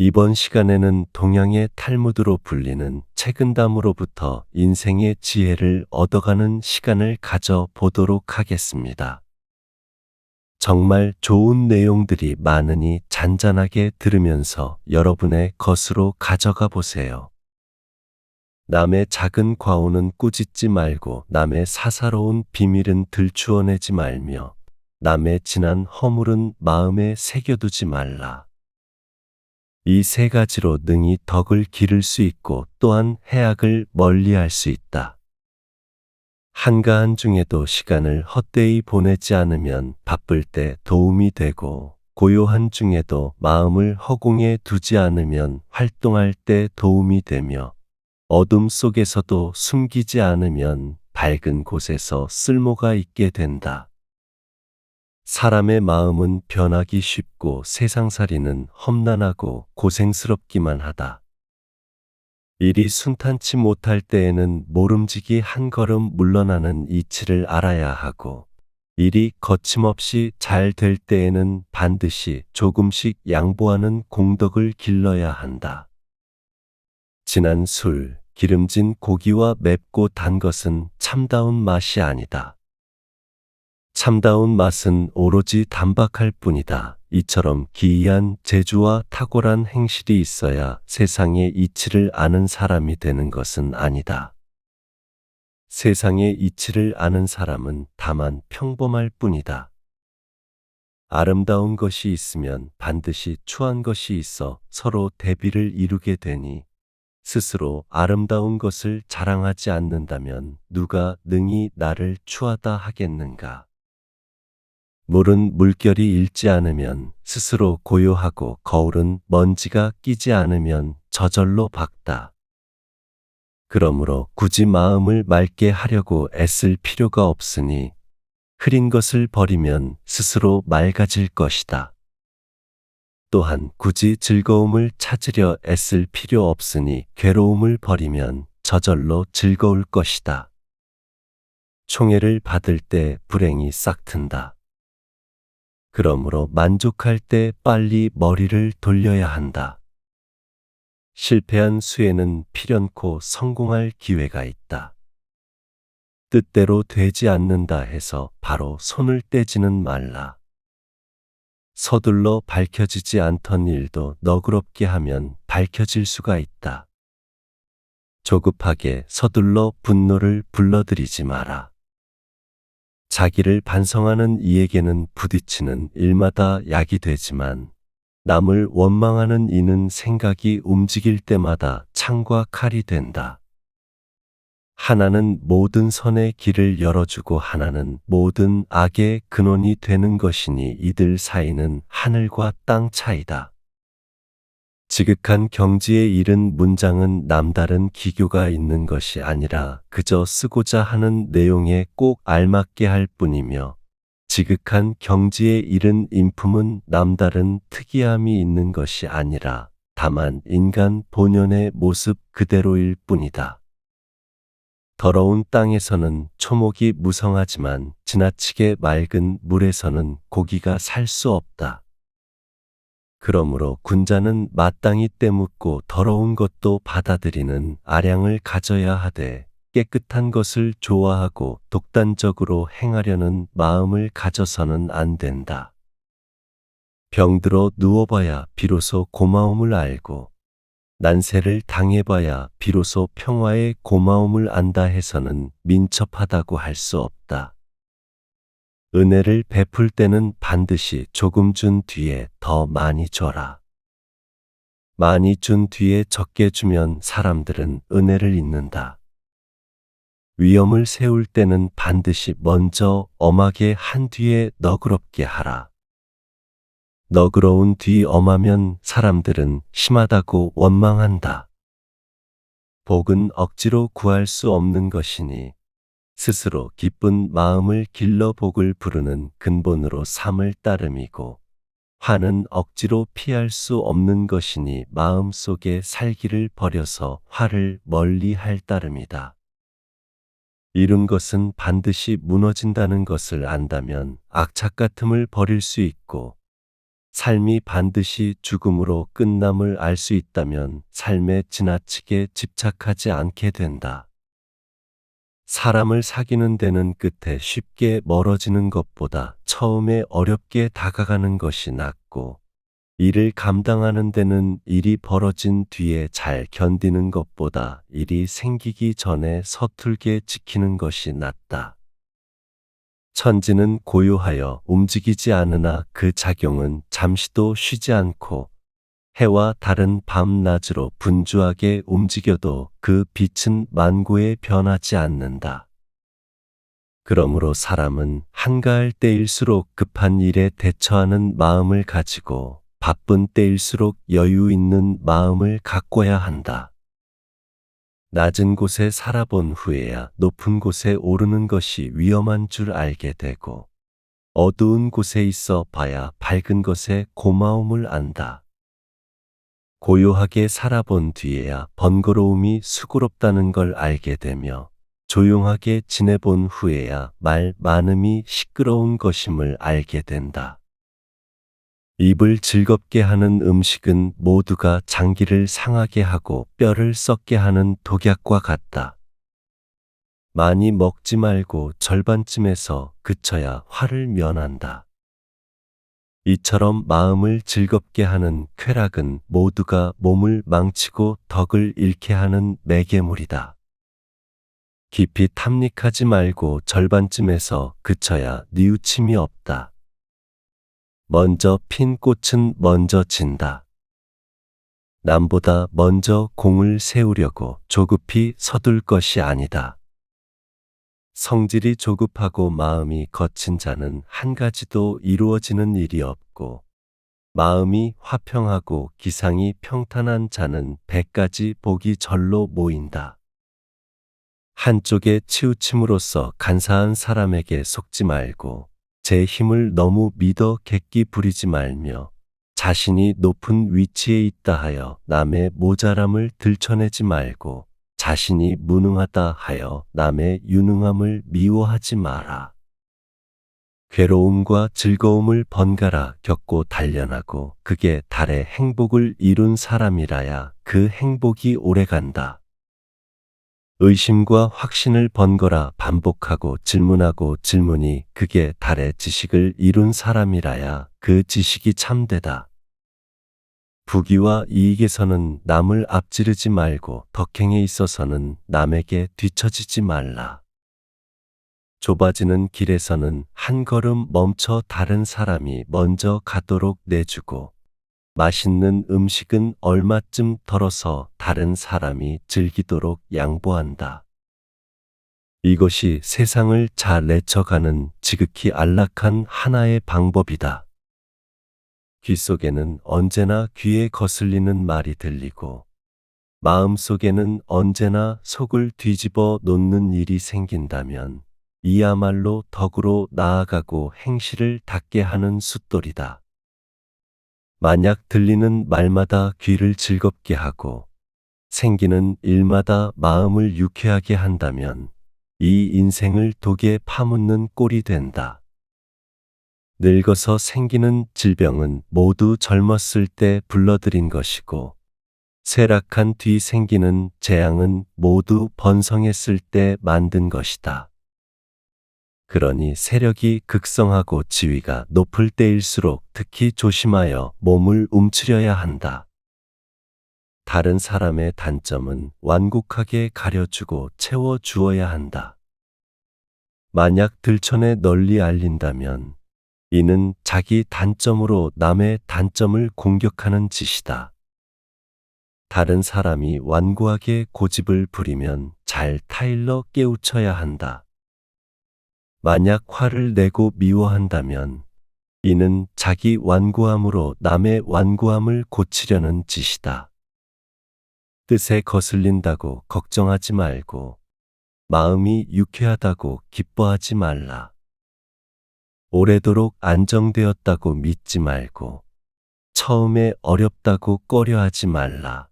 이번 시간에는 동양의 탈무드로 불리는 책은담으로부터 인생의 지혜를 얻어가는 시간을 가져보도록 하겠습니다. 정말 좋은 내용들이 많으니 잔잔하게 들으면서 여러분의 것으로 가져가 보세요. 남의 작은 과오는 꾸짖지 말고 남의 사사로운 비밀은 들추어내지 말며 남의 지난 허물은 마음에 새겨두지 말라. 이 세 가지로 능히 덕을 기를 수 있고 또한 해악을 멀리할 수 있다. 한가한 중에도 시간을 헛되이 보내지 않으면 바쁠 때 도움이 되고, 고요한 중에도 마음을 허공에 두지 않으면 활동할 때 도움이 되며, 어둠 속에서도 숨기지 않으면 밝은 곳에서 쓸모가 있게 된다. 사람의 마음은 변하기 쉽고 세상살이는 험난하고 고생스럽기만 하다. 일이 순탄치 못할 때에는 모름지기 한 걸음 물러나는 이치를 알아야 하고, 일이 거침없이 잘 될 때에는 반드시 조금씩 양보하는 공덕을 길러야 한다. 진한 술, 기름진 고기와 맵고 단 것은 참다운 맛이 아니다. 참다운 맛은 오로지 단박할 뿐이다. 이처럼 기이한 재주와 탁월한 행실이 있어야 세상의 이치를 아는 사람이 되는 것은 아니다. 세상의 이치를 아는 사람은 다만 평범할 뿐이다. 아름다운 것이 있으면 반드시 추한 것이 있어 서로 대비를 이루게 되니, 스스로 아름다운 것을 자랑하지 않는다면 누가 능히 나를 추하다 하겠는가? 물은 물결이 잃지 않으면 스스로 고요하고, 거울은 먼지가 끼지 않으면 저절로 밝다. 그러므로 굳이 마음을 맑게 하려고 애쓸 필요가 없으니 흐린 것을 버리면 스스로 맑아질 것이다. 또한 굳이 즐거움을 찾으려 애쓸 필요 없으니 괴로움을 버리면 저절로 즐거울 것이다. 총애를 받을 때 불행이 싹튼다. 그러므로 만족할 때 빨리 머리를 돌려야 한다. 실패한 수에는 필연코 성공할 기회가 있다. 뜻대로 되지 않는다 해서 바로 손을 떼지는 말라. 서둘러 밝혀지지 않던 일도 너그럽게 하면 밝혀질 수가 있다. 조급하게 서둘러 분노를 불러들이지 마라. 자기를 반성하는 이에게는 부딪히는 일마다 약이 되지만, 남을 원망하는 이는 생각이 움직일 때마다 창과 칼이 된다. 하나는 모든 선의 길을 열어주고 하나는 모든 악의 근원이 되는 것이니 이들 사이는 하늘과 땅 차이다. 지극한 경지에 이른 문장은 남다른 기교가 있는 것이 아니라 그저 쓰고자 하는 내용에 꼭 알맞게 할 뿐이며, 지극한 경지에 이른 인품은 남다른 특이함이 있는 것이 아니라 다만 인간 본연의 모습 그대로일 뿐이다. 더러운 땅에서는 초목이 무성하지만 지나치게 맑은 물에서는 고기가 살 수 없다. 그러므로 군자는 마땅히 때묻고 더러운 것도 받아들이는 아량을 가져야 하되, 깨끗한 것을 좋아하고 독단적으로 행하려는 마음을 가져서는 안 된다. 병들어 누워봐야 비로소 고마움을 알고, 난세를 당해봐야 비로소 평화의 고마움을 안다 해서는 민첩하다고 할 수 없다. 은혜를 베풀 때는 반드시 조금 준 뒤에 더 많이 줘라. 많이 준 뒤에 적게 주면 사람들은 은혜를 잊는다. 위험을 세울 때는 반드시 먼저 엄하게 한 뒤에 너그럽게 하라. 너그러운 뒤 엄하면 사람들은 심하다고 원망한다. 복은 억지로 구할 수 없는 것이니, 스스로 기쁜 마음을 길러 복을 부르는 근본으로 삶을 따름이고, 화는 억지로 피할 수 없는 것이니 마음속에 살기를 버려서 화를 멀리 할 따름이다. 이룬 것은 반드시 무너진다는 것을 안다면 악착 같음을 버릴 수 있고, 삶이 반드시 죽음으로 끝남을 알 수 있다면 삶에 지나치게 집착하지 않게 된다. 사람을 사귀는 데는 끝에 쉽게 멀어지는 것보다 처음에 어렵게 다가가는 것이 낫고, 일을 감당하는 데는 일이 벌어진 뒤에 잘 견디는 것보다 일이 생기기 전에 서툴게 지키는 것이 낫다. 천지는 고요하여 움직이지 않으나 그 작용은 잠시도 쉬지 않고, 해와 달은 밤낮으로 분주하게 움직여도 그 빛은 만고에 변하지 않는다. 그러므로 사람은 한가할 때일수록 급한 일에 대처하는 마음을 가지고 바쁜 때일수록 여유 있는 마음을 가꿔야 한다. 낮은 곳에 살아본 후에야 높은 곳에 오르는 것이 위험한 줄 알게 되고, 어두운 곳에 있어 봐야 밝은 것의 고마움을 안다. 고요하게 살아본 뒤에야 번거로움이 수고롭다는 걸 알게 되며, 조용하게 지내본 후에야 말 많음이 시끄러운 것임을 알게 된다. 입을 즐겁게 하는 음식은 모두가 장기를 상하게 하고 뼈를 썩게 하는 독약과 같다. 많이 먹지 말고 절반쯤에서 그쳐야 화를 면한다. 이처럼 마음을 즐겁게 하는 쾌락은 모두가 몸을 망치고 덕을 잃게 하는 매개물이다. 깊이 탐닉하지 말고 절반쯤에서 그쳐야 뉘우침이 없다. 먼저 핀 꽃은 먼저 진다. 남보다 먼저 공을 세우려고 조급히 서둘 것이 아니다. 성질이 조급하고 마음이 거친 자는 한 가지도 이루어지는 일이 없고, 마음이 화평하고 기상이 평탄한 자는 100가지 복이 절로 모인다. 한쪽에 치우침으로써 간사한 사람에게 속지 말고, 제 힘을 너무 믿어 객기 부리지 말며, 자신이 높은 위치에 있다 하여 남의 모자람을 들춰내지 말고, 자신이 무능하다 하여 남의 유능함을 미워하지 마라. 괴로움과 즐거움을 번갈아 겪고 단련하고 그게 달의 행복을 이룬 사람이라야 그 행복이 오래간다. 의심과 확신을 번갈아 반복하고 질문하고 질문이 그게 달의 지식을 이룬 사람이라야 그 지식이 참되다. 부귀와 이익에서는 남을 앞지르지 말고 덕행에 있어서는 남에게 뒤처지지 말라. 좁아지는 길에서는 한 걸음 멈춰 다른 사람이 먼저 가도록 내주고, 맛있는 음식은 얼마쯤 덜어서 다른 사람이 즐기도록 양보한다. 이것이 세상을 잘 내쳐가는 지극히 안락한 하나의 방법이다. 귀 속에는 언제나 귀에 거슬리는 말이 들리고, 마음 속에는 언제나 속을 뒤집어 놓는 일이 생긴다면, 이야말로 덕으로 나아가고 행실을 닦게 하는 숫돌이다. 만약 들리는 말마다 귀를 즐겁게 하고 생기는 일마다 마음을 유쾌하게 한다면 이 인생을 독에 파묻는 꼴이 된다. 늙어서 생기는 질병은 모두 젊었을 때 불러들인 것이고, 쇠락한 뒤 생기는 재앙은 모두 번성했을 때 만든 것이다. 그러니 세력이 극성하고 지위가 높을 때일수록 특히 조심하여 몸을 움츠려야 한다. 다른 사람의 단점은 완곡하게 가려주고 채워주어야 한다. 만약 들춰내 널리 알린다면 이는 자기 단점으로 남의 단점을 공격하는 짓이다. 다른 사람이 완고하게 고집을 부리면 잘 타일러 깨우쳐야 한다. 만약 화를 내고 미워한다면 이는 자기 완고함으로 남의 완고함을 고치려는 짓이다. 뜻에 거슬린다고 걱정하지 말고 마음이 유쾌하다고 기뻐하지 말라. 오래도록 안정되었다고 믿지 말고 처음에 어렵다고 꺼려하지 말라.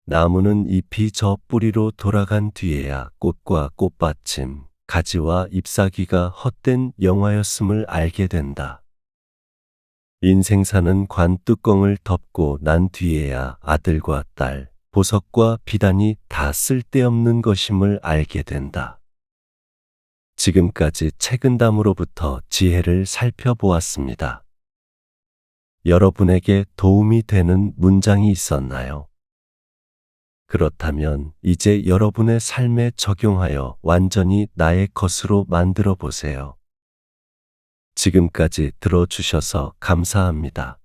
나무는 잎이 저 뿌리로 돌아간 뒤에야 꽃과 꽃받침, 가지와 잎사귀가 헛된 영화였음을 알게 된다. 인생사는 관 뚜껑을 덮고 난 뒤에야 아들과 딸, 보석과 비단이 다 쓸데없는 것임을 알게 된다. 지금까지 책은담으로부터 지혜를 살펴보았습니다. 여러분에게 도움이 되는 문장이 있었나요? 그렇다면 이제 여러분의 삶에 적용하여 완전히 나의 것으로 만들어 보세요. 지금까지 들어주셔서 감사합니다.